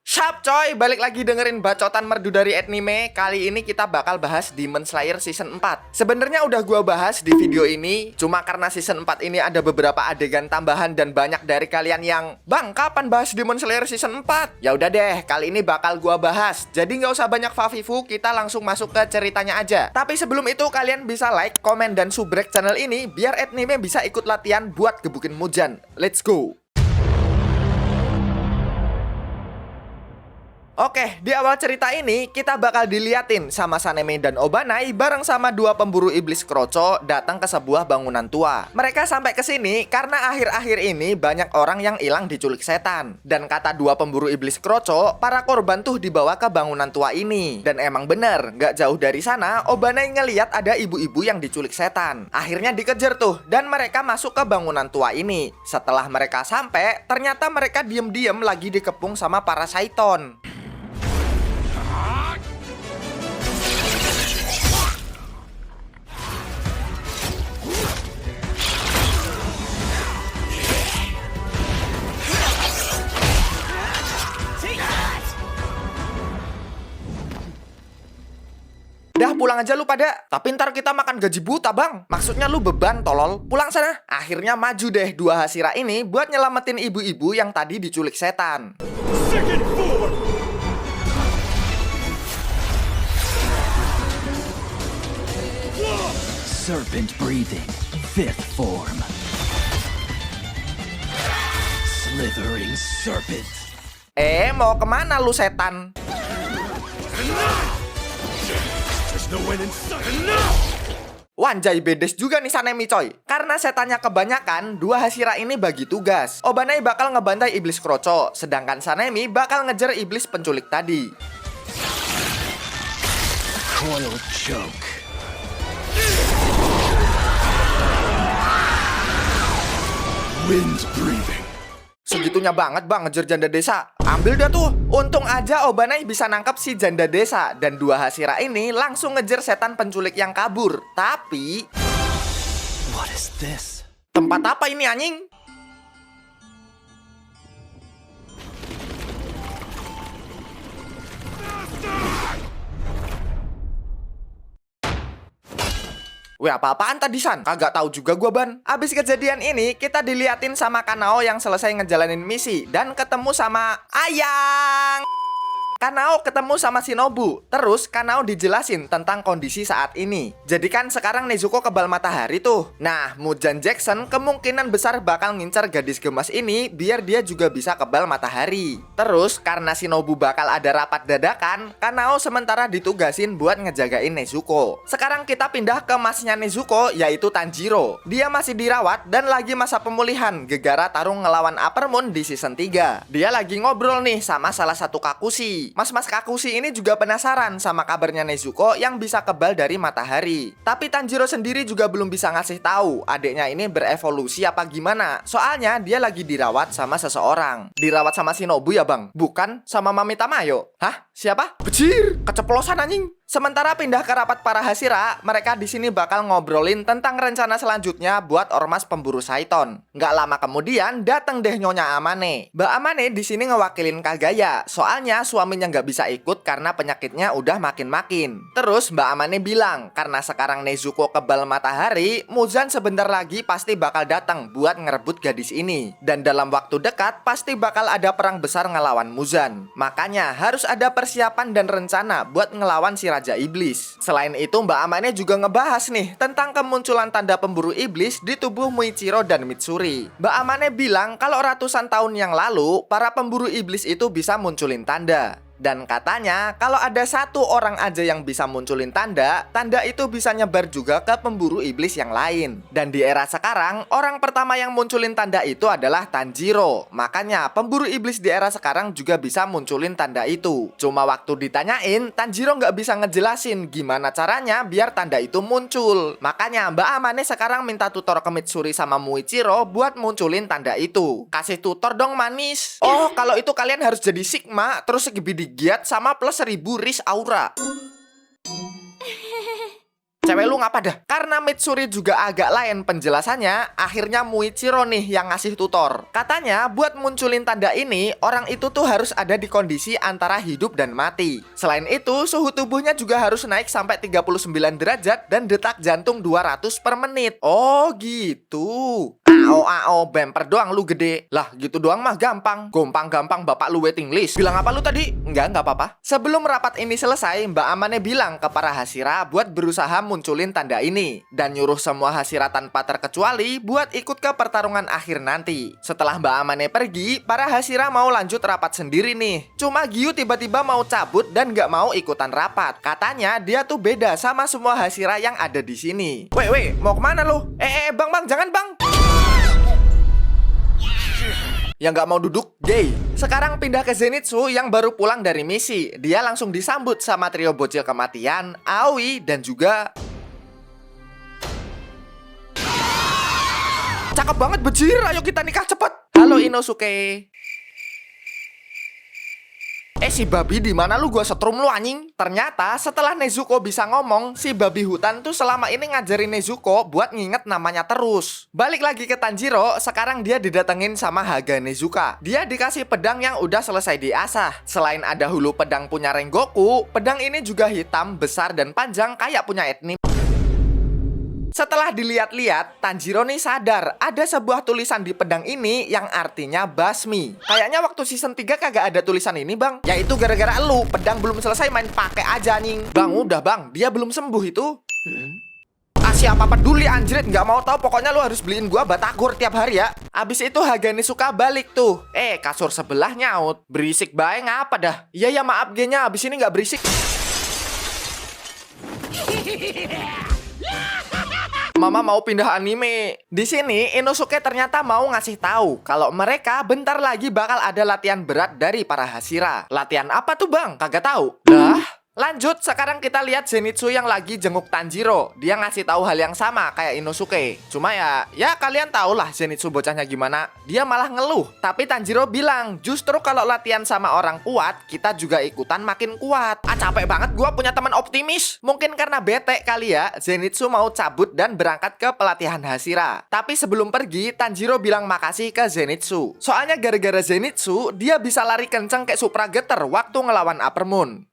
Sup coy, balik lagi dengerin bacotan merdu dari anime. Kali ini kita bakal bahas Demon Slayer Season 4. Sebenarnya udah gua bahas di video ini, cuma karena Season 4 ini ada beberapa adegan tambahan dan banyak dari kalian yang, "Bang, kapan bahas Demon Slayer Season 4?" Ya udah deh, kali ini bakal gua bahas. Jadi nggak usah banyak fafifu, kita langsung masuk ke ceritanya aja. Tapi sebelum itu kalian bisa like, komen, dan subrek channel ini biar anime bisa ikut latihan buat gebukin Muzan. Let's go! Oke, di awal cerita ini kita bakal diliatin sama Sanemi dan Obanai bareng sama dua pemburu iblis kroco datang ke sebuah bangunan tua. Mereka sampai ke sini karena akhir-akhir ini banyak orang yang hilang diculik setan. Dan kata dua pemburu iblis kroco, para korban tuh dibawa ke bangunan tua ini. Dan emang bener, gak jauh dari sana Obanai ngeliat ada ibu-ibu yang diculik setan. Akhirnya dikejar tuh dan mereka masuk ke bangunan tua ini. Setelah mereka sampai, ternyata mereka diem-diem lagi dikepung sama para Saiton. Dah pulang aja lu pada. Tapi ntar kita makan gaji buta bang. Maksudnya lu beban tolol. Pulang sana. Akhirnya maju deh dua Hashira ini buat nyelamatin ibu-ibu yang tadi diculik setan. Second form. Serpent breathing, fifth form. Slithering serpent. Mau kemana lu setan? Wanjay bedes juga nih Sanemi coy. Karena setannya kebanyakan, dua Hashira ini bagi tugas. Obanai bakal ngebantai iblis kroco, sedangkan Sanemi bakal ngejar iblis penculik tadi. Coil choke. Wind breathing. Segitunya banget bang ngejar janda desa. Ambil dah tuh. Untung aja Obanai bisa nangkep si janda desa. Dan dua Hashira ini langsung ngejar setan penculik yang kabur. Tapi What is this? tempat apa ini anjing? Weh apa-apaan tadi San? Kagak tahu juga gua ban. Abis kejadian ini kita diliatin sama Kanao yang selesai ngejalanin misi dan ketemu sama Ayang. Kanao ketemu sama Shinobu. Terus Kanao dijelasin tentang kondisi saat ini. Jadi kan sekarang Nezuko kebal matahari tuh. Nah, Muzan Jackson kemungkinan besar bakal ngincar gadis gemas ini biar dia juga bisa kebal matahari. Terus karena Shinobu bakal ada rapat dadakan, Kanao sementara ditugasin buat ngejagain Nezuko. Sekarang kita pindah ke masnya Nezuko yaitu Tanjiro. Dia masih dirawat dan lagi masa pemulihan gegara tarung ngelawan Upper Moon di season 3. Dia lagi ngobrol nih sama salah satu Kakushi. Mas-mas Kakushi ini juga penasaran sama kabarnya Nezuko yang bisa kebal dari matahari. Tapi Tanjiro sendiri juga belum bisa ngasih tahu adiknya ini berevolusi apa gimana. Soalnya dia lagi dirawat sama seseorang. Dirawat sama Shinobu ya bang? Bukan sama Mami Tamayo. Hah? Siapa? Bejir! Keceplosan anjing! Sementara pindah ke rapat para Hashira, mereka di sini bakal ngobrolin tentang rencana selanjutnya buat ormas pemburu Saiton. Nggak lama kemudian datang deh Nyonya Amane. Mbak Amane di sini ngewakilin Kagaya, soalnya suaminya nggak bisa ikut karena penyakitnya udah makin-makin. Terus Mbak Amane bilang, karena sekarang Nezuko kebal matahari, Muzan sebentar lagi pasti bakal datang buat ngerebut gadis ini. Dan dalam waktu dekat pasti bakal ada perang besar ngelawan Muzan. Makanya harus ada persiapan dan rencana buat ngelawan si Raja Iblis. Selain itu Mbak Amane juga ngebahas nih tentang kemunculan tanda pemburu iblis di tubuh Muichiro dan Mitsuri. Mbak Amane bilang kalau ratusan tahun yang lalu para pemburu iblis itu bisa munculin tanda. Dan katanya kalau ada satu orang aja yang bisa munculin tanda, tanda itu bisa nyebar juga ke pemburu iblis yang lain. Dan di era sekarang, orang pertama yang munculin tanda itu adalah Tanjiro. Makanya pemburu iblis di era sekarang juga bisa munculin tanda itu. Cuma waktu ditanyain, Tanjiro nggak bisa ngejelasin gimana caranya biar tanda itu muncul. Makanya Mbak Amane sekarang minta tutor ke Mitsuri sama Muichiro buat munculin tanda itu. Kasih tutor dong manis. Oh, kalau itu kalian harus jadi Sigma, terus segede giat sama plus 1000 Riz Aura. Cewek lu ngapa dah? Karena Mitsuri juga agak lain penjelasannya, akhirnya Muichiro nih yang ngasih tutor. Katanya buat munculin tanda ini, orang itu tuh harus ada di kondisi antara hidup dan mati. Selain itu, suhu tubuhnya juga harus naik sampai 39 derajat dan detak jantung 200 per menit. Oh gitu. Ao, bemper doang lu gede. Lah gitu doang mah gampang. Gampang bapak lu waiting list. Bilang apa lu tadi? Enggak apa-apa. Sebelum rapat ini selesai, Mbak Amane bilang ke para Hashira buat berusaha munculin tanda ini. Dan nyuruh semua Hashira tanpa terkecuali buat ikut ke pertarungan akhir nanti. Setelah Mbak Amane pergi, para Hashira mau lanjut rapat sendiri nih. Cuma Giyu tiba-tiba mau cabut dan gak mau ikutan rapat. Katanya dia tuh beda sama semua Hashira yang ada di sini. Weh, mau kemana lu? Bang, jangan bang. Yang gak mau duduk, gay. Sekarang pindah ke Zenitsu yang baru pulang dari misi. Dia langsung disambut sama trio bocil kematian, Aoi, dan juga... Cakep banget bejir, ayo kita nikah cepet. Halo Inosuke. Si babi di mana lu, gua setrum lu anjing. Ternyata setelah Nezuko bisa ngomong, si babi hutan tuh selama ini ngajarin Nezuko buat nginget namanya terus. Balik lagi ke Tanjiro, sekarang dia didatengin sama Haga Nezuka. Dia dikasih pedang yang udah selesai diasah. Selain ada hulu pedang punya Rengoku, pedang ini juga hitam, besar dan panjang kayak punya Ethni. Setelah dilihat-lihat, Tanjiro nih sadar ada sebuah tulisan di pedang ini yang artinya basmi. Kayaknya waktu season 3 kagak ada tulisan ini bang. Yaitu gara-gara lu, pedang belum selesai main pakai aja anjing. Bang udah bang, dia belum sembuh itu. Siapa peduli anjrit, nggak mau tahu, pokoknya lu harus beliin gua batagor tiap hari ya. Abis itu Hagane suka balik tuh. Kasur sebelah nyaut. Berisik bae ngapa dah? Iya ya maaf genya, abis ini nggak berisik. Mama mau pindah anime. Di sini Inosuke ternyata mau ngasih tahu kalau mereka bentar lagi bakal ada latihan berat dari para Hashira. Latihan apa tuh bang? Kagak tahu. Lah. Lanjut, sekarang kita lihat Zenitsu yang lagi jenguk Tanjiro. Dia ngasih tahu hal yang sama kayak Inosuke. Cuma ya kalian tau lah Zenitsu bocahnya gimana. Dia malah ngeluh. Tapi Tanjiro bilang, justru kalau latihan sama orang kuat, kita juga ikutan makin kuat. Capek banget gua punya teman optimis. Mungkin karena bete kali ya, Zenitsu mau cabut dan berangkat ke pelatihan Hashira. Tapi sebelum pergi, Tanjiro bilang makasih ke Zenitsu. Soalnya gara-gara Zenitsu, dia bisa lari kenceng kayak Supra Getter waktu ngelawan Upper Moon.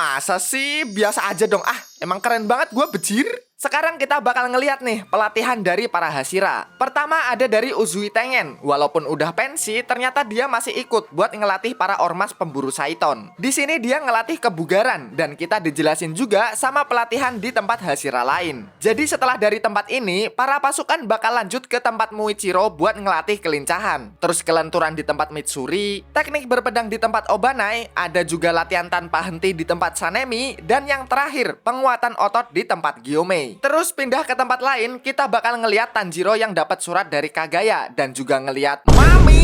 Masa sih? Biasa aja dong. Emang keren banget gue bejir. Sekarang kita bakal ngeliat nih pelatihan dari para Hashira. Pertama ada dari Uzui Tengen. Walaupun udah pensi, ternyata dia masih ikut buat ngelatih para ormas pemburu Saiton. Di sini dia ngelatih kebugaran dan kita dijelasin juga sama pelatihan di tempat Hashira lain. Jadi setelah dari tempat ini, para pasukan bakal lanjut ke tempat Muichiro buat ngelatih kelincahan. Terus kelenturan di tempat Mitsuri, teknik berpedang di tempat Obanai, ada juga latihan tanpa henti di tempat Sanemi, dan yang terakhir penguatan otot di tempat Gyomei. Terus pindah ke tempat lain, kita bakal ngeliat Tanjiro yang dapat surat dari Kagaya dan juga ngeliat Mami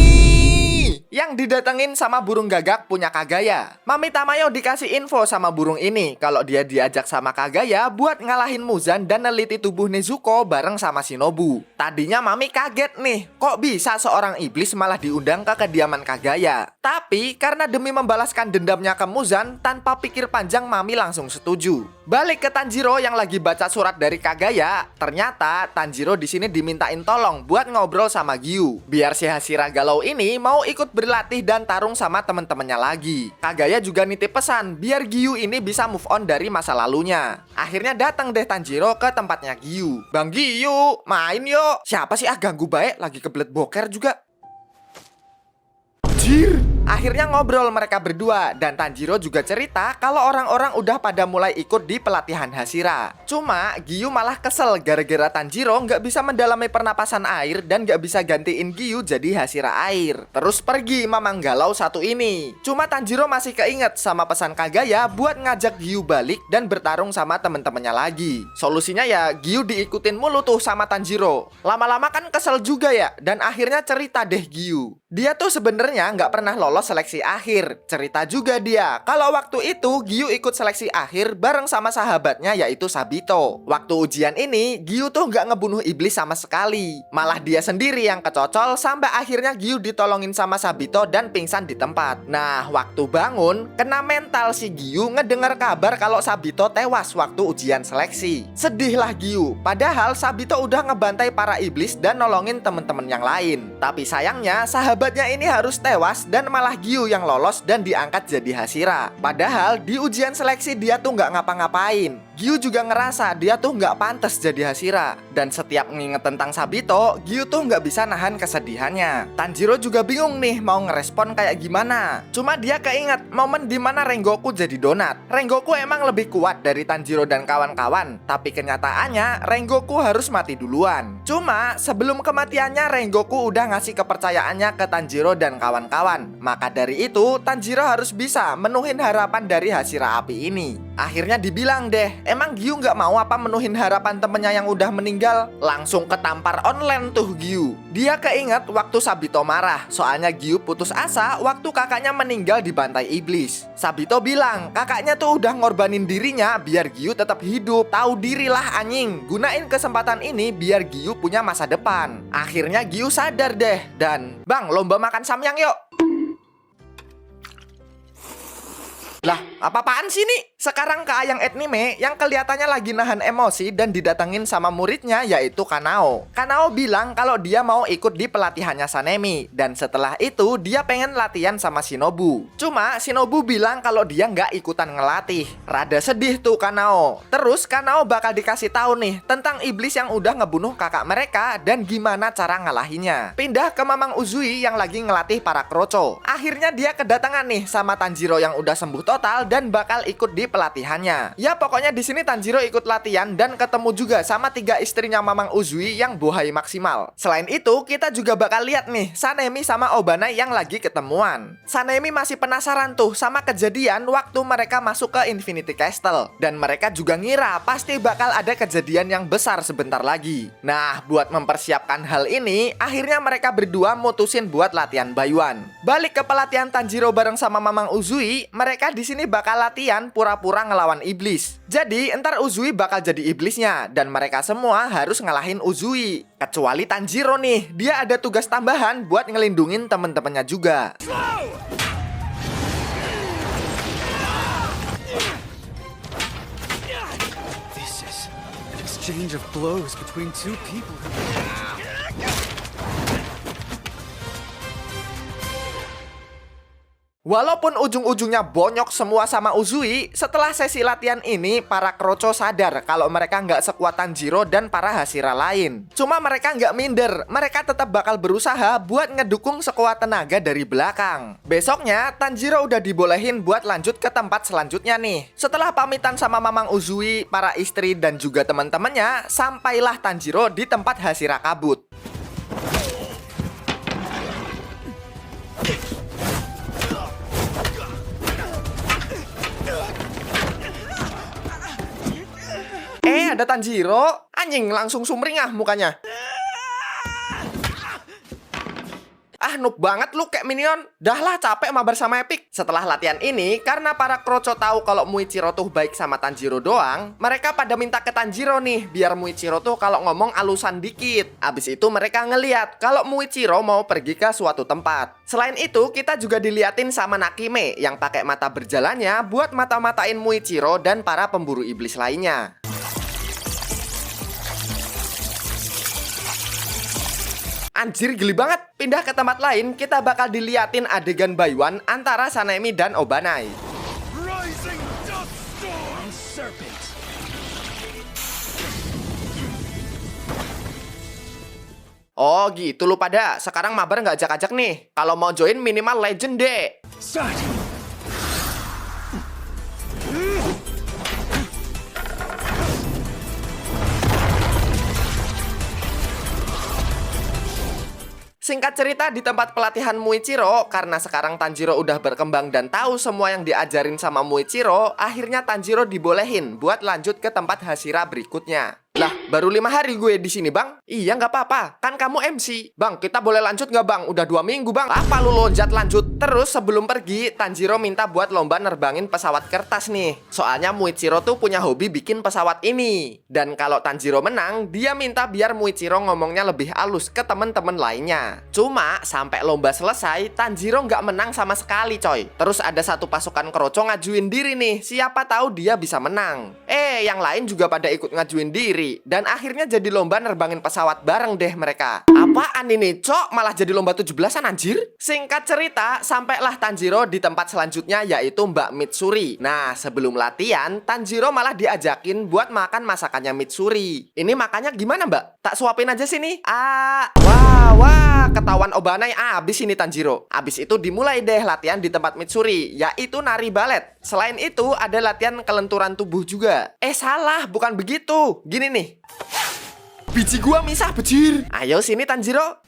yang didatengin sama burung gagak punya Kagaya. Mami Tamayo dikasih info sama burung ini kalau dia diajak sama Kagaya buat ngalahin Muzan dan neliti tubuh Nezuko bareng sama Shinobu. Tadinya Mami kaget nih, kok bisa seorang iblis malah diundang ke kediaman Kagaya. Tapi karena demi membalaskan dendamnya ke Muzan, tanpa pikir panjang Mami langsung setuju. Balik ke Tanjiro yang lagi baca surat dari Kagaya, ternyata Tanjiro di sini dimintain tolong buat ngobrol sama Giyu. Biar si Hashira galau ini mau ikut berlatih dan tarung sama temen-temennya lagi. Kagaya juga nitip pesan biar Giyu ini bisa move on dari masa lalunya. Akhirnya datang deh Tanjiro ke tempatnya Giyu. Bang Giyu, main yuk. Siapa sih ganggu baik, lagi kebelet boker juga. Akhirnya ngobrol mereka berdua dan Tanjiro juga cerita kalau orang-orang udah pada mulai ikut di pelatihan Hashira. Cuma Giyu malah kesel gara-gara Tanjiro nggak bisa mendalami pernapasan air dan nggak bisa gantiin Giyu jadi Hashira air. Terus pergi mamang galau satu ini. Cuma Tanjiro masih keinget sama pesan Kagaya buat ngajak Giyu balik dan bertarung sama temen-temennya lagi. Solusinya ya Giyu diikutin mulu tuh sama Tanjiro. Lama-lama kan kesel juga ya dan akhirnya cerita deh Giyu. Dia tuh sebenarnya nggak pernah lolos seleksi akhir. Cerita juga dia kalau waktu itu Gyu ikut seleksi akhir bareng sama sahabatnya yaitu Sabito. Waktu ujian ini Gyu tuh nggak ngebunuh iblis sama sekali. Malah dia sendiri yang kecocol sampai akhirnya Gyu ditolongin sama Sabito dan pingsan di tempat. Nah, waktu bangun, kena mental si Gyu ngedengar kabar kalau Sabito tewas waktu ujian seleksi. Sedihlah Gyu, padahal Sabito udah ngebantai para iblis dan nolongin temen-temen yang lain. Tapi sayangnya sahabatnya ini harus tewas dan malah Gyu yang lolos dan diangkat jadi Hashira. Padahal di ujian seleksi dia tuh nggak ngapa-ngapain. Gyu juga ngerasa dia tuh nggak pantas jadi Hashira. Dan setiap nginget tentang Sabito, Gyu tuh nggak bisa nahan kesedihannya. Tanjiro juga bingung nih mau ngerespon kayak gimana. Cuma dia keinget momen dimana Rengoku jadi donat. Rengoku emang lebih kuat dari Tanjiro dan kawan-kawan, tapi kenyataannya Rengoku harus mati duluan. Cuma sebelum kematiannya Rengoku udah ngasih kepercayaannya ke Tanjiro dan kawan-kawan. Maka dari itu Tanjiro harus bisa menuhin harapan dari Hashira api ini. Akhirnya dibilang deh, emang Gyu nggak mau apa menuhin harapan temennya yang udah meninggal? Langsung ketampar online tuh Gyu. Dia keinget waktu Sabito marah, soalnya Gyu putus asa waktu kakaknya meninggal dibantai iblis. Sabito bilang kakaknya tuh udah ngorbanin dirinya biar Gyu tetap hidup. Tahu dirilah anjing, gunain kesempatan ini biar Gyu punya masa depan. Akhirnya Gyu sadar deh dan, "Bang, lomba makan samyang yuk." Lah, apa-apaan sih nih? Sekarang ke Ayang Anime yang kelihatannya lagi nahan emosi dan didatengin sama muridnya yaitu Kanao. Kanao bilang kalau dia mau ikut di pelatihannya Sanemi. Dan setelah itu dia pengen latihan sama Shinobu. Cuma Shinobu bilang kalau dia nggak ikutan ngelatih. Rada sedih tuh Kanao. Terus Kanao bakal dikasih tahu nih tentang iblis yang udah ngebunuh kakak mereka dan gimana cara ngalahinnya. Pindah ke Mamang Uzui yang lagi ngelatih para kroco. Akhirnya dia kedatangan nih sama Tanjiro yang udah sembuh total dan bakal ikut di pelatihannya. Ya pokoknya di sini Tanjiro ikut latihan dan ketemu juga sama 3 istrinya Mamang Uzui yang bohai maksimal. Selain itu kita juga bakal lihat nih Sanemi sama Obana yang lagi ketemuan. Sanemi masih penasaran tuh sama kejadian waktu mereka masuk ke Infinity Castle dan mereka juga ngira pasti bakal ada kejadian yang besar sebentar lagi. Nah, buat mempersiapkan hal ini, akhirnya mereka berdua mutusin buat latihan Baiwan. Balik ke pelatihan Tanjiro bareng sama Mamang Uzui, mereka di sini bakal latihan pura-pura ngelawan iblis. Jadi entar Uzui bakal jadi iblisnya dan mereka semua harus ngalahin Uzui. Kecuali Tanjiro nih, dia ada tugas tambahan buat ngelindungin temen-temennya juga. This is an exchange of blows between two people. Walaupun ujung-ujungnya bonyok semua sama Uzui, setelah sesi latihan ini, para kroco sadar kalau mereka nggak sekuat Tanjiro dan para Hashira lain. Cuma mereka nggak minder, mereka tetap bakal berusaha buat ngedukung sekuat tenaga dari belakang. Besoknya, Tanjiro udah dibolehin buat lanjut ke tempat selanjutnya nih. Setelah pamitan sama Mamang Uzui, para istri dan juga teman-temannya, sampailah Tanjiro di tempat Hashira kabut. Ada Tanjiro, anjing langsung sumringah mukanya. Ah, noob banget lu kayak minion. Dah lah capek mabar sama Epic. Setelah latihan ini, karena para kroco tahu kalau Muichiro tuh baik sama Tanjiro doang, mereka pada minta ke Tanjiro nih, biar Muichiro tuh kalau ngomong alusan dikit. Abis itu mereka ngeliat kalau Muichiro mau pergi ke suatu tempat. Selain itu, kita juga diliatin sama Nakime yang pakai mata berjalannya buat mata-matain Muichiro dan para pemburu iblis lainnya. Anjir geli banget. Pindah ke tempat lain, kita bakal diliatin adegan Baiwan antara Sanemi dan Obanai. Rising dust storm serpent. Oh gitu lu pada. Sekarang mabar nggak ajak-ajak nih. Kalau mau join minimal legend deh. Start. Singkat cerita, di tempat pelatihan Muichiro, karena sekarang Tanjiro udah berkembang dan tahu semua yang diajarin sama Muichiro, akhirnya Tanjiro dibolehin buat lanjut ke tempat Hashira berikutnya. Lah, baru 5 hari gue di sini, Bang. Iya, nggak apa-apa. Kan kamu MC. Bang, kita boleh lanjut nggak, Bang? Udah 2 minggu, Bang. Apa lu lonjat lanjut? Terus sebelum pergi, Tanjiro minta buat lomba nerbangin pesawat kertas nih. Soalnya Muichiro tuh punya hobi bikin pesawat ini. Dan kalau Tanjiro menang, dia minta biar Muichiro ngomongnya lebih halus ke temen-temen lainnya. Cuma, sampai lomba selesai, Tanjiro nggak menang sama sekali, coy. Terus ada satu pasukan Kroco ngajuin diri nih. Siapa tahu dia bisa menang. Yang lain juga pada ikut ngajuin diri. Dan akhirnya jadi lomba nerbangin pesawat bareng deh mereka. Apaan ini, Cok? Malah jadi lomba 17-an anjir? Singkat cerita, sampailah Tanjiro di tempat selanjutnya, yaitu Mbak Mitsuri. Nah, sebelum latihan, Tanjiro malah diajakin buat makan masakannya Mitsuri. Ini makannya gimana, Mbak? Tak suapin aja sini. Wah, ketahuan Obanai abis ini Tanjiro. Abis itu dimulai deh latihan di tempat Mitsuri, yaitu nari balet. Selain itu, ada latihan kelenturan tubuh juga. Salah, bukan begitu. Gini nih. Biji gua misah, bejir. Ayo sini Tanjiro.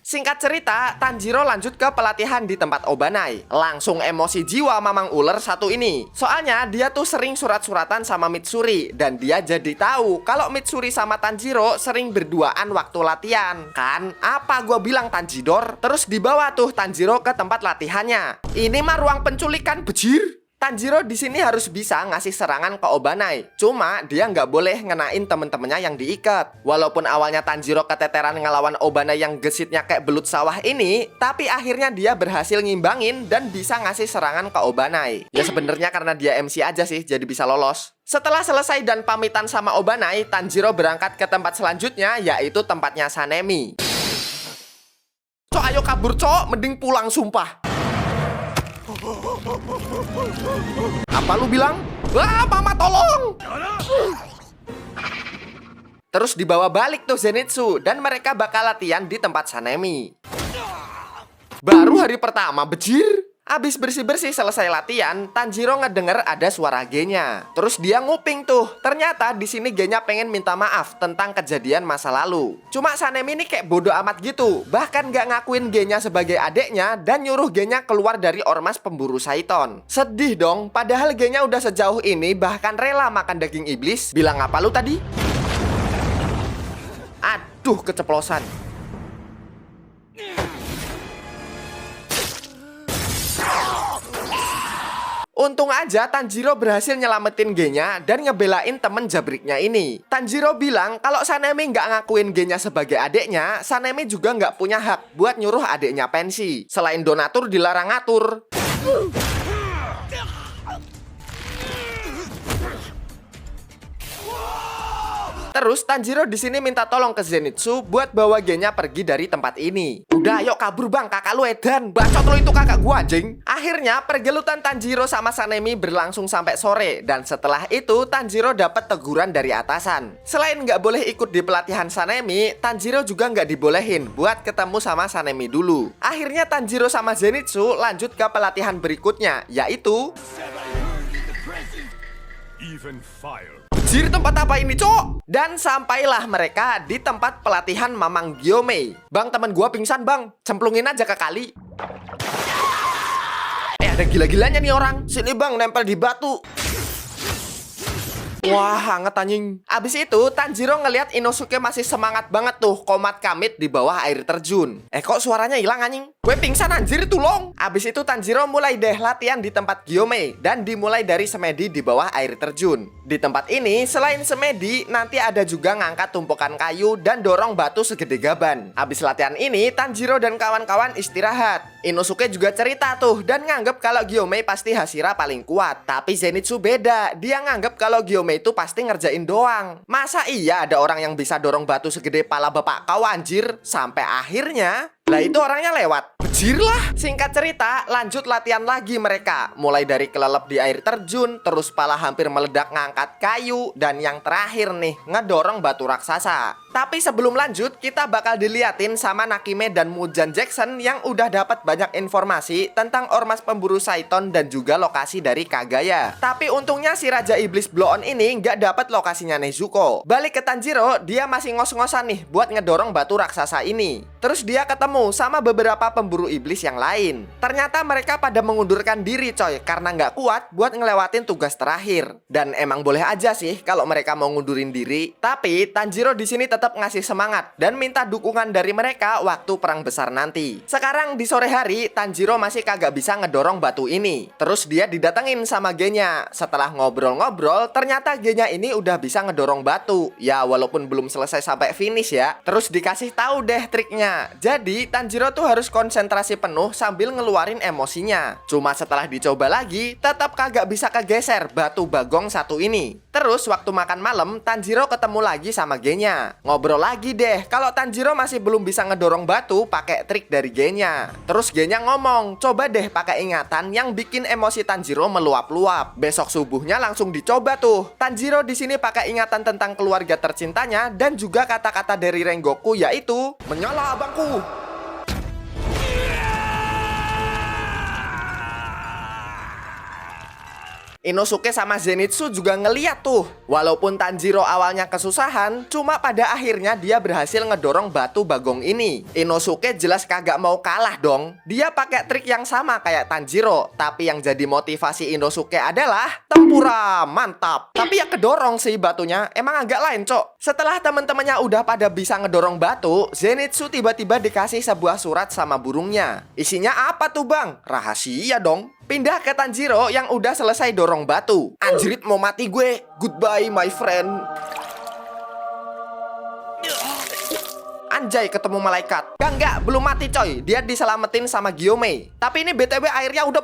Singkat cerita, Tanjiro lanjut ke pelatihan di tempat Obanai. Langsung emosi jiwa mamang ular satu ini. Soalnya dia tuh sering surat-suratan sama Mitsuri. Dan dia jadi tahu kalau Mitsuri sama Tanjiro sering berduaan waktu latihan. Kan, apa gua bilang Tanjidor? Terus dibawa tuh Tanjiro ke tempat latihannya. Ini mah ruang penculikan, bejir. Tanjiro di sini harus bisa ngasih serangan ke Obanai. Cuma dia nggak boleh ngenain temen-temennya yang diikat. Walaupun awalnya Tanjiro keteteran ngelawan Obanai yang gesitnya kayak belut sawah ini, tapi akhirnya dia berhasil ngimbangin dan bisa ngasih serangan ke Obanai. Ya sebenarnya karena dia MC aja sih, jadi bisa lolos. Setelah selesai dan pamitan sama Obanai, Tanjiro berangkat ke tempat selanjutnya, yaitu tempatnya Sanemi. Cok, ayo kabur, Cok. Mending pulang, sumpah. Apa lu bilang? Wah, mama tolong! Terus dibawa balik tuh Zenitsu, dan mereka bakal latihan di tempat Sanemi. Baru hari pertama, bejir. Abis bersih-bersih selesai latihan, Tanjiro ngedenger ada suara G-nya. Terus dia nguping tuh. Ternyata di sini G-nya pengen minta maaf tentang kejadian masa lalu. Cuma Sanemi ini kayak bodoh amat gitu. Bahkan gak ngakuin G-nya sebagai adeknya dan nyuruh G-nya keluar dari ormas pemburu Saiton. Sedih dong, padahal G-nya udah sejauh ini bahkan rela makan daging iblis. Bilang apa lu tadi? Aduh, keceplosan. Untung aja Tanjiro berhasil nyelamatin G-nya dan ngebelain temen jabriknya ini. Tanjiro bilang kalau Sanemi nggak ngakuin G-nya sebagai adeknya, Sanemi juga nggak punya hak buat nyuruh adeknya pensi. Selain donatur dilarang ngatur. Terus Tanjiro di sini minta tolong ke Zenitsu buat bawa G-nya pergi dari tempat ini. Udah, ayo kabur bang, kakak lu edan. Bacot lu itu kakak gua anjing. Akhirnya pergelutan Tanjiro sama Sanemi berlangsung sampai sore. Dan setelah itu Tanjiro dapat teguran dari atasan. Selain nggak boleh ikut di pelatihan Sanemi, Tanjiro juga nggak dibolehin buat ketemu sama Sanemi dulu. Akhirnya Tanjiro sama Zenitsu lanjut ke pelatihan berikutnya, yaitu Even fire. Jir, tempat apa ini, Cok? Dan sampailah mereka di tempat pelatihan Mamang Gyomei. Bang, teman gua pingsan, Bang. Cemplungin aja ke kali. Ada gila-gilanya nih orang. Sini, Bang, nempel di batu. Wah, hangat anjing. Abis itu, Tanjiro ngelihat Inosuke masih semangat banget tuh komat kamit di bawah air terjun. Kok suaranya hilang anjing? Gue pingsan anjir, tolong. Abis itu Tanjiro mulai deh latihan di tempat Gyomei dan dimulai dari semedi di bawah air terjun. Di tempat ini, selain semedi, nanti ada juga ngangkat tumpukan kayu dan dorong batu segede gaban. Abis latihan ini, Tanjiro dan kawan-kawan istirahat. Inosuke juga cerita tuh dan nganggep kalau Gyomei pasti Hashira paling kuat. Tapi Zenitsu beda. Dia nganggep kalau Gyomei itu pasti ngerjain doang. Masa iya ada orang yang bisa dorong batu segede pala bapak kau anjir? Sampai akhirnya lah itu orangnya lewat. Bejir lah. Singkat cerita, lanjut latihan lagi mereka. Mulai dari kelelep di air terjun, terus pala hampir meledak ngangkat kayu, dan yang terakhir nih, ngedorong batu raksasa. Tapi sebelum lanjut, kita bakal diliatin sama Nakime dan Mujan Jackson yang udah dapat banyak informasi tentang ormas pemburu Saiton dan juga lokasi dari Kagaya. Tapi untungnya si Raja Iblis Blow-on ini nggak dapat lokasinya Nezuko. Balik ke Tanjiro, dia masih ngos-ngosan nih buat ngedorong batu raksasa ini. Terus dia ketemu sama beberapa pemburu iblis yang lain. Ternyata mereka pada mengundurkan diri coy, karena nggak kuat buat ngelewatin tugas terakhir. Dan emang boleh aja sih kalau mereka mau ngundurin diri. Tapi Tanjiro di sini tetap ngasih semangat dan minta dukungan dari mereka waktu perang besar nanti. Sekarang di sore hari, Tanjiro masih kagak bisa ngedorong batu ini. Terus dia didatengin sama Genya. Setelah ngobrol-ngobrol, ternyata Genya ini udah bisa ngedorong batu. Ya walaupun belum selesai sampai finish ya. Terus dikasih tahu deh triknya. Jadi Tanjiro tuh harus konsentrasi penuh sambil ngeluarin emosinya. Cuma setelah dicoba lagi, tetap kagak bisa kegeser batu bagong satu ini. Terus waktu makan malam, Tanjiro ketemu lagi sama Genya. Ngobrol lagi deh, kalau Tanjiro masih belum bisa ngedorong batu pakai trik dari Genya. Terus Genya ngomong, coba deh pakai ingatan yang bikin emosi Tanjiro meluap-luap. Besok subuhnya langsung dicoba tuh. Tanjiro di sini pakai ingatan tentang keluarga tercintanya dan juga kata-kata dari Rengoku, yaitu menyala abangku. Inosuke sama Zenitsu juga ngeliat tuh. Walaupun Tanjiro awalnya kesusahan, cuma pada akhirnya dia berhasil ngedorong batu bagong ini. Inosuke jelas kagak mau kalah dong. Dia pakai trik yang sama kayak Tanjiro, tapi yang jadi motivasi Inosuke adalah tempura, mantap. Tapi ya kedorong sih batunya, emang agak lain cok. Setelah teman-temannya udah pada bisa ngedorong batu, Zenitsu tiba-tiba dikasih sebuah surat sama burungnya. Isinya apa tuh bang? Rahasia dong. Pindah ke Tanjiro yang udah selesai dorong batu. Anjrit mau mati gue. Goodbye my friend. Anjay ketemu malaikat. Enggak, belum mati coy. Dia diselamatin sama Gyomei. Tapi ini BTW airnya udah.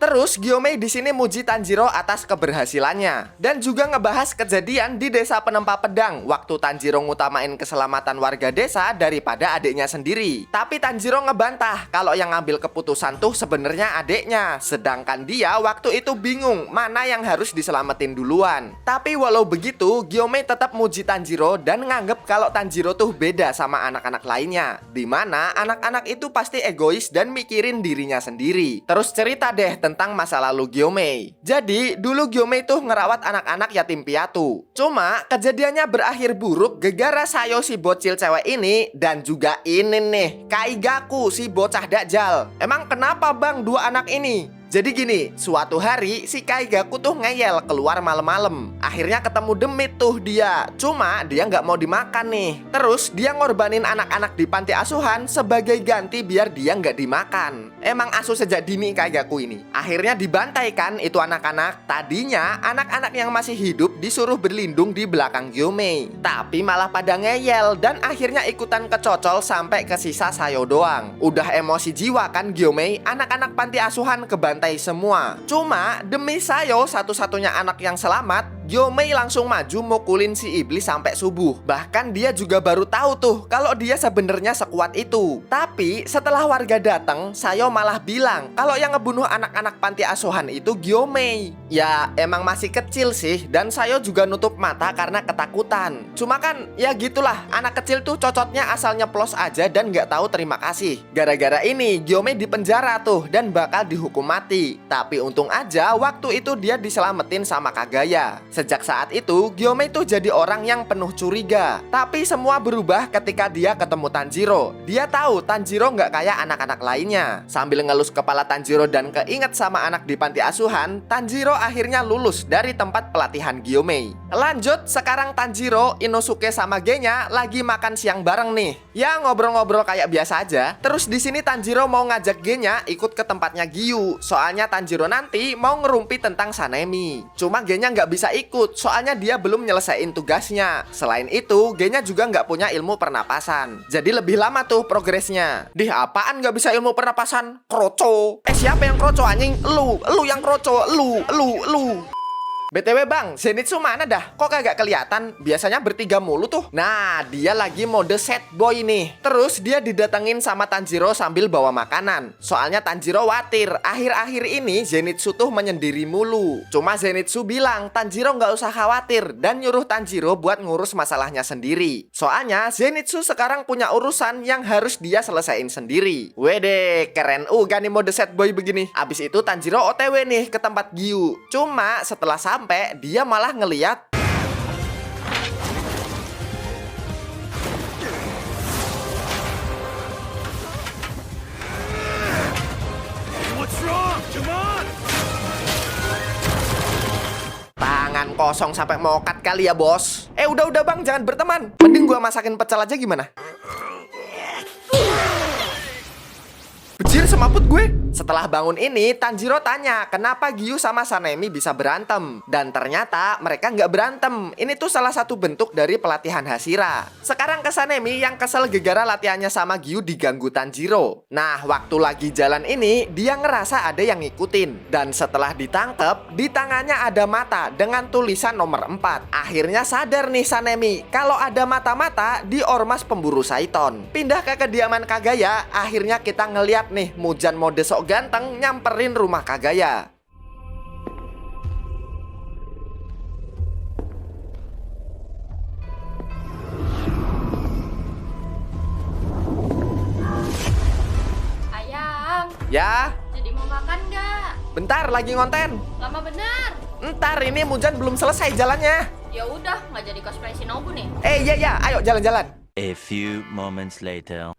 Terus Gyomei di sini muji Tanjiro atas keberhasilannya dan juga ngebahas kejadian di desa penempa pedang waktu Tanjiro ngutamain keselamatan warga desa daripada adiknya sendiri. Tapi Tanjiro ngebantah kalau yang ngambil keputusan tuh sebenarnya adiknya, sedangkan dia waktu itu bingung mana yang harus diselamatin duluan. Tapi walau begitu, Gyomei tetap muji Tanjiro dan nganggep kalau Tanjiro tuh beda sama anak-anak lainnya, dimana anak-anak itu pasti egois dan mikirin dirinya sendiri. Terus cerita deh tentang masa lalu Gyomei. Jadi dulu Gyomei tuh ngerawat anak-anak yatim piatu. Cuma kejadiannya berakhir buruk gara-gara Sayo si bocil cewek ini dan juga ini nih Kaigaku si bocah dakjal. Emang kenapa bang dua anak ini? Jadi gini, suatu hari si Kaigaku tuh ngeyel keluar malam-malam. Akhirnya ketemu demit tuh dia. Cuma dia nggak mau dimakan nih. Terus dia ngorbanin anak-anak di panti asuhan sebagai ganti biar dia nggak dimakan. Emang asuh sejak dini Kaigaku ini. Akhirnya dibantai kan itu anak-anak. Tadinya anak-anak yang masih hidup disuruh berlindung di belakang Gyomei. Tapi malah pada ngeyel dan akhirnya ikutan kecocol sampai ke sisa Sayo doang. Udah emosi jiwa kan Gyomei, anak-anak panti asuhan kebantai semua. Cuma demi Sayo satu-satunya anak yang selamat, Gyomei langsung maju mukulin si iblis sampai subuh. Bahkan dia juga baru tahu tuh kalau dia sebenarnya sekuat itu. Tapi setelah warga datang, Sayo malah bilang kalau yang ngebunuh anak-anak panti asuhan itu Gyomei. Ya emang masih kecil sih dan Sayo juga nutup mata karena ketakutan. Cuma kan ya gitulah, anak kecil tuh cocotnya asal nyeplos aja dan nggak tahu terima kasih. Gara-gara ini Gyomei dipenjara tuh dan bakal dihukum mati. Tapi untung aja waktu itu dia diselamatin sama Kagaya. Sejak saat itu, Gyomei tuh jadi orang yang penuh curiga. Tapi semua berubah ketika dia ketemu Tanjiro. Dia tahu Tanjiro nggak kayak anak-anak lainnya. Sambil ngelus kepala Tanjiro dan keinget sama anak di panti asuhan, Tanjiro akhirnya lulus dari tempat pelatihan Gyomei. Lanjut, sekarang Tanjiro, Inosuke sama Genya lagi makan siang bareng nih. Ya ngobrol-ngobrol kayak biasa aja. Terus di sini Tanjiro mau ngajak Genya ikut ke tempatnya Giyu. Soalnya Tanjiro nanti mau ngerumpi tentang Sanemi. Cuma Genya nggak bisa ikut, soalnya dia belum nyelesain tugasnya. Selain itu, Genya juga nggak punya ilmu pernapasan. Jadi lebih lama tuh progresnya. Dih, apaan nggak bisa ilmu pernapasan? Kroco. Siapa yang kroco anjing? Lu yang kroco. Lu. BTW bang, Zenitsu mana dah? Kok kagak kelihatan? Biasanya bertiga mulu tuh. Nah, dia lagi mode sad boy nih. Terus dia didatengin sama Tanjiro sambil bawa makanan. Soalnya Tanjiro khawatir, akhir-akhir ini Zenitsu tuh menyendiri mulu. Cuma Zenitsu bilang Tanjiro nggak usah khawatir dan nyuruh Tanjiro buat ngurus masalahnya sendiri. Soalnya Zenitsu sekarang punya urusan yang harus dia selesain sendiri. Wede, keren nih mode sad boy begini. Abis itu Tanjiro OTW nih ke tempat Giyu. Cuma setelah sampai, dia malah ngeliat What's wrong? Come on! tangan kosong sampai mokat kali ya bos. Udah bang, jangan berteman. Mending gua masakin pecel aja gimana? Bejir semaput gue. Setelah bangun ini, Tanjiro tanya kenapa Giyu sama Sanemi bisa berantem. Dan ternyata mereka nggak berantem. Ini tuh salah satu bentuk dari pelatihan Hashira. Sekarang ke Sanemi yang kesel gegara latihannya sama Giyu diganggu Tanjiro. Nah, waktu lagi jalan ini, dia ngerasa ada yang ngikutin. Dan setelah ditangkep, di tangannya ada mata dengan tulisan nomor 4. Akhirnya sadar nih Sanemi, kalau ada mata-mata di ormas pemburu Saiton. Pindah ke kediaman Kagaya, akhirnya kita ngeliat nih Muzan mode sok ganteng nyamperin rumah Kagaya. Ayang, Ya, jadi mau makan nggak? bentar lagi ngonten. Lama bener. Ntar ini Muzan belum selesai jalannya. Ya udah, nggak jadi cosplay Shinobu nih. Iya, ayo jalan-jalan. A few moments later.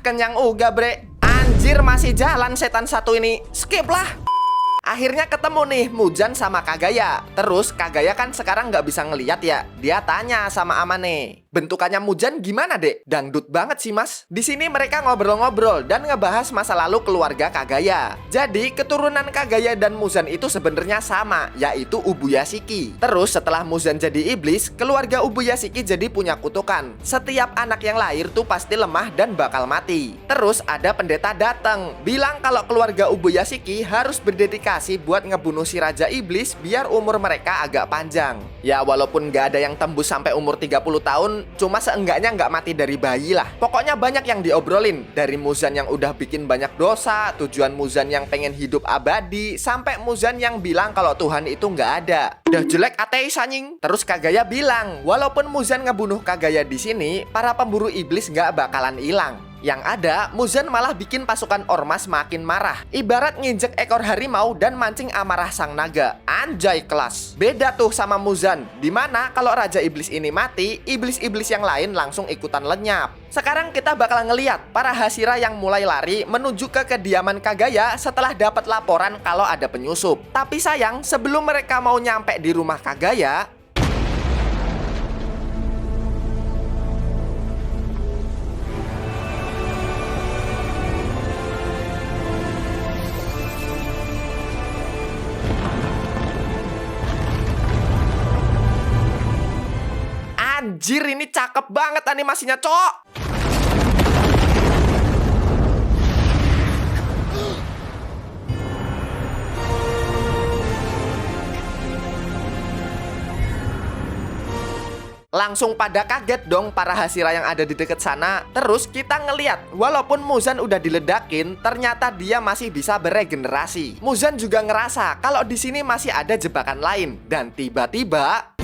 Kenyang uga bre. Anjir masih jalan setan satu ini. Skip lah. Akhirnya ketemu nih Muzan sama Kagaya. Terus Kagaya kan sekarang nggak bisa ngeliat ya. Dia tanya sama Amane, bentukannya Muzan gimana dek? Dangdut banget sih mas. Di sini mereka ngobrol-ngobrol dan ngebahas masa lalu keluarga Kagaya. Jadi keturunan Kagaya dan Muzan itu sebenarnya sama, yaitu Ubuyashiki. Terus setelah Muzan jadi iblis, keluarga Ubuyashiki jadi punya kutukan. Setiap anak yang lahir tuh pasti lemah dan bakal mati. Terus ada pendeta datang, bilang kalau keluarga Ubuyashiki harus berdedikasi buat ngebunuh si Raja Iblis biar umur mereka agak panjang. Ya walaupun nggak ada yang tembus sampai umur 30 tahun, cuma seenggaknya nggak mati dari bayi lah. Pokoknya banyak yang diobrolin. Dari Muzan yang udah bikin banyak dosa, tujuan Muzan yang pengen hidup abadi, sampai Muzan yang bilang kalau Tuhan itu nggak ada. Udah jelek ateis anjing. Terus Kagaya bilang, walaupun Muzan ngebunuh Kagaya di sini, para pemburu iblis nggak bakalan hilang. Yang ada, Muzan malah bikin pasukan ormas makin marah. Ibarat nginjek ekor harimau dan mancing amarah sang naga. Anjay kelas. Beda tuh sama Muzan, dimana kalau Raja Iblis ini mati, iblis-iblis yang lain langsung ikutan lenyap. Sekarang kita bakal ngeliat para Hashira yang mulai lari menuju ke kediaman Kagaya setelah dapat laporan kalau ada penyusup. Tapi sayang, sebelum mereka mau nyampe di rumah Kagaya, anjir ini cakep banget animasinya cok. Langsung pada kaget dong para Hashira yang ada di dekat sana. Terus kita ngeliat, walaupun Muzan udah diledakin, ternyata dia masih bisa beregenerasi. Muzan juga ngerasa kalau di sini masih ada jebakan lain. Dan tiba-tiba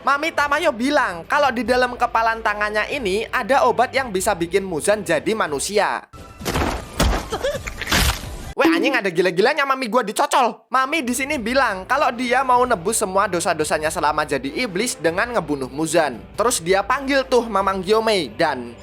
Mami Tamayo bilang kalau di dalam kepalan tangannya ini ada obat yang bisa bikin Muzan jadi manusia. Weh anjing, ada gila-gilanya mami gua dicocol. Mami di sini bilang kalau dia mau nebus semua dosa-dosanya selama jadi iblis dengan ngebunuh Muzan. Terus dia panggil tuh Mamang Gyomei dan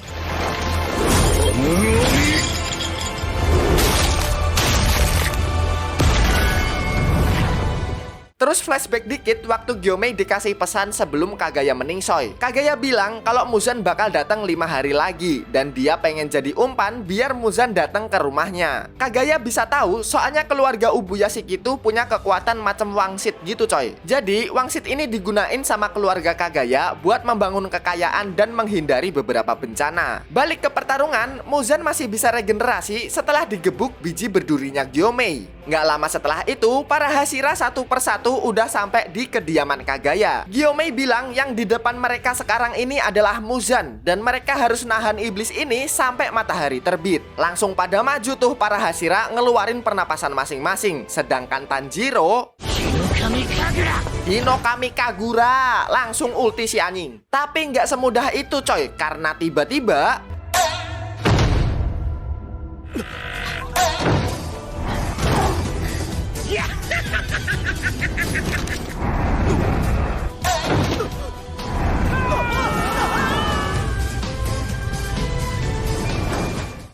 Terus flashback dikit waktu Gyomei dikasih pesan sebelum Kagaya meningsoy. Kagaya bilang kalau Muzan bakal datang 5 hari lagi dan dia pengen jadi umpan biar Muzan datang ke rumahnya. Kagaya bisa tahu soalnya keluarga Ubuyashiki itu punya kekuatan macam wangsit gitu coy. Jadi wangsit ini digunain sama keluarga Kagaya buat membangun kekayaan dan menghindari beberapa bencana. Balik ke pertarungan, Muzan masih bisa regenerasi setelah digebuk biji berdurinya Gyomei. Nggak lama setelah itu, para Hashira satu persatu udah sampai di kediaman Kagaya. Gyomei bilang yang di depan mereka sekarang ini adalah Muzan dan mereka harus nahan iblis ini sampai matahari terbit. Langsung pada maju tuh para Hashira ngeluarin pernapasan masing-masing. Sedangkan Tanjiro Hinokami Kagura langsung ulti si anjing. Tapi nggak semudah itu coy, karena tiba-tiba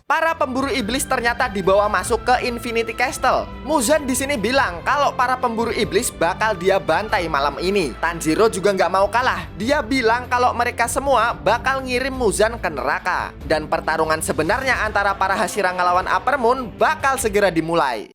para pemburu iblis ternyata dibawa masuk ke Infinity Castle. Muzan di sini bilang kalau para pemburu iblis bakal dia bantai malam ini. Tanjiro juga nggak mau kalah. Dia bilang kalau mereka semua bakal ngirim Muzan ke neraka. Dan pertarungan sebenarnya antara para Hashira ngelawan Upper Moon bakal segera dimulai.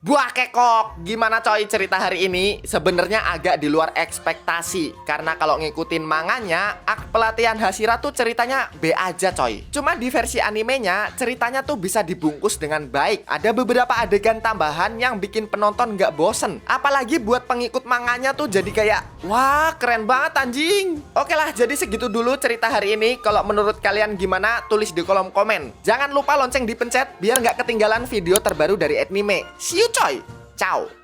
Buah kekok, gimana coy cerita hari ini? Sebenarnya agak di luar ekspektasi. Karena kalau ngikutin manganya, arc pelatihan Hashira tuh ceritanya B aja coy. Cuma di versi animenya, ceritanya tuh bisa dibungkus dengan baik. Ada beberapa adegan tambahan yang bikin penonton nggak bosen. Apalagi buat pengikut manganya tuh jadi kayak, wah keren banget anjing. Oke lah, jadi segitu dulu cerita hari ini. Kalau menurut kalian gimana, tulis di kolom komen. Jangan lupa lonceng dipencet biar nggak ketinggalan video terbaru dari Anime. See you coy, ciao.